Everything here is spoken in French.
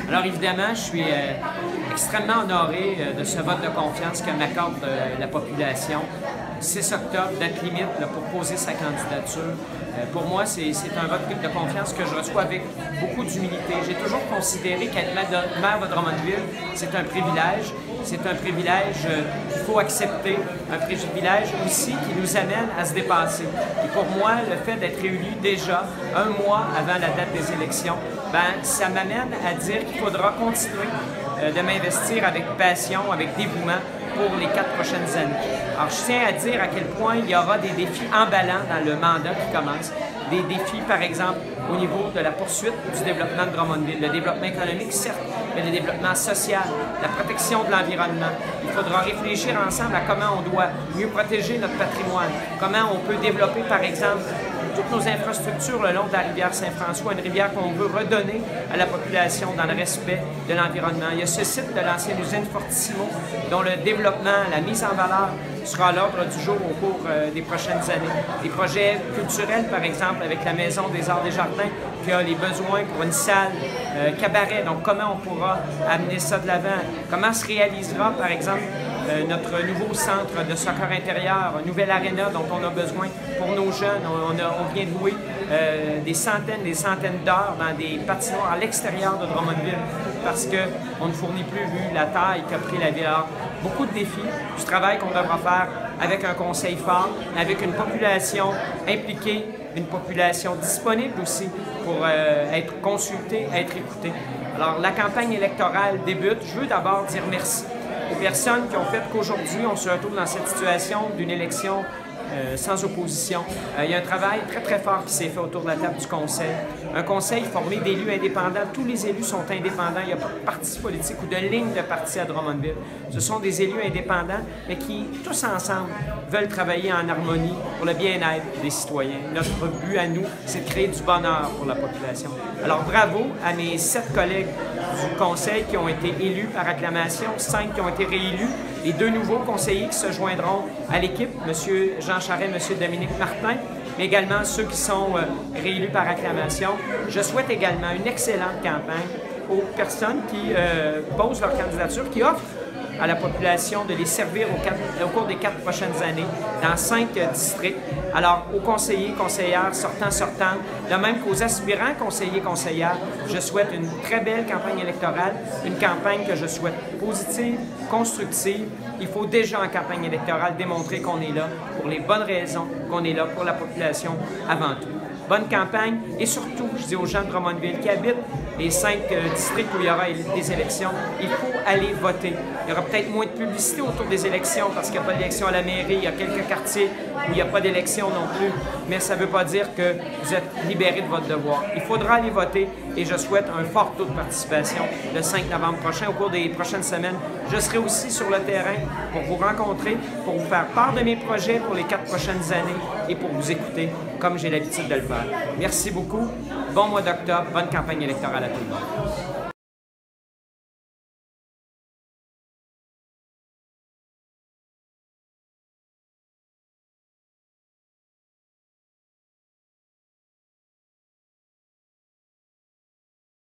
Alors évidemment, je suis extrêmement honoré de ce vote de confiance que m'accorde la population. 6 octobre, date limite là, pour poser sa candidature. Pour moi, c'est un vote de confiance que je reçois avec beaucoup d'humilité. J'ai toujours considéré qu'être maire de Drummondville, c'est un privilège. C'est un privilège qu'il faut accepter, un privilège aussi qui nous amène à se dépasser. Et pour moi, le fait d'être élu déjà un mois avant la date des élections, ça m'amène à dire qu'il faudra continuer de m'investir avec passion, avec dévouement pour les 4 prochaines années. Alors, je tiens à dire à quel point il y aura des défis emballants dans le mandat qui commence. Des défis, par exemple, au niveau de la poursuite du développement de Drummondville. Le développement économique, certes, mais le développement social, la protection de l'environnement. Il faudra réfléchir ensemble à comment on doit mieux protéger notre patrimoine, comment on peut développer, par exemple, toutes nos infrastructures le long de la rivière Saint-François, une rivière qu'on veut redonner à la population dans le respect de l'environnement. Il y a ce site de l'ancienne usine Fortissimo dont le développement, la mise en valeur sera à l'ordre du jour au cours des prochaines années. Des projets culturels, par exemple, avec la Maison des Arts des Jardins, qui a les besoins pour une salle cabaret. Donc, comment on pourra amener ça de l'avant? Comment se réalisera, par exemple, notre nouveau centre de soccer intérieur, une nouvelle aréna dont on a besoin pour nos jeunes. On vient de louer des centaines d'heures dans des patinoires à l'extérieur de Drummondville parce qu'on ne fournit plus, vu la taille qu'a pris la ville. Alors, beaucoup de défis, du travail qu'on devra faire avec un conseil fort, avec une population impliquée, une population disponible aussi pour être consultée, être écoutée. Alors, la campagne électorale débute. Je veux d'abord dire merci aux personnes qui ont fait qu'aujourd'hui, on se retrouve dans cette situation d'une élection sans opposition. Il y a un travail très, très fort qui s'est fait autour de la table du conseil. Un conseil formé d'élus indépendants. Tous les élus sont indépendants. Il n'y a pas de parti politique ou de ligne de parti à Drummondville. Ce sont des élus indépendants, mais qui, tous ensemble, veulent travailler en harmonie pour le bien-être des citoyens. Notre but à nous, c'est de créer du bonheur pour la population. Alors, bravo à mes 7 collègues du conseil qui ont été élus par acclamation, 5 qui ont été réélus, les 2 nouveaux conseillers qui se joindront à l'équipe, M. Jean Charest, M. Dominique Martin, mais également ceux qui sont réélus par acclamation. Je souhaite également une excellente campagne aux personnes qui posent leur candidature, qui offrent à la population de les servir au cours des 4 prochaines années dans 5 districts. Alors, aux conseillers, conseillères, sortantes, de même qu'aux aspirants conseillers, conseillères, je souhaite une très belle campagne électorale, une campagne que je souhaite positive, constructive. Il faut déjà en campagne électorale démontrer qu'on est là pour les bonnes raisons, qu'on est là pour la population avant tout. Bonne campagne et surtout, je dis aux gens de Drummondville qui habitent les 5 districts où il y aura des élections, il faut aller voter. Il y aura peut-être moins de publicité autour des élections parce qu'il n'y a pas d'élection à la mairie, il y a quelques quartiers où il n'y a pas d'élection non plus, mais ça ne veut pas dire que vous êtes libérés de votre devoir. Il faudra aller voter et je souhaite un fort taux de participation le 5 novembre prochain. Au cours des prochaines semaines, je serai aussi sur le terrain pour vous rencontrer, pour vous faire part de mes projets pour les 4 prochaines années et pour vous écouter comme j'ai l'habitude de le faire. Merci beaucoup. Bon mois d'octobre. Bonne campagne électorale à tout le monde.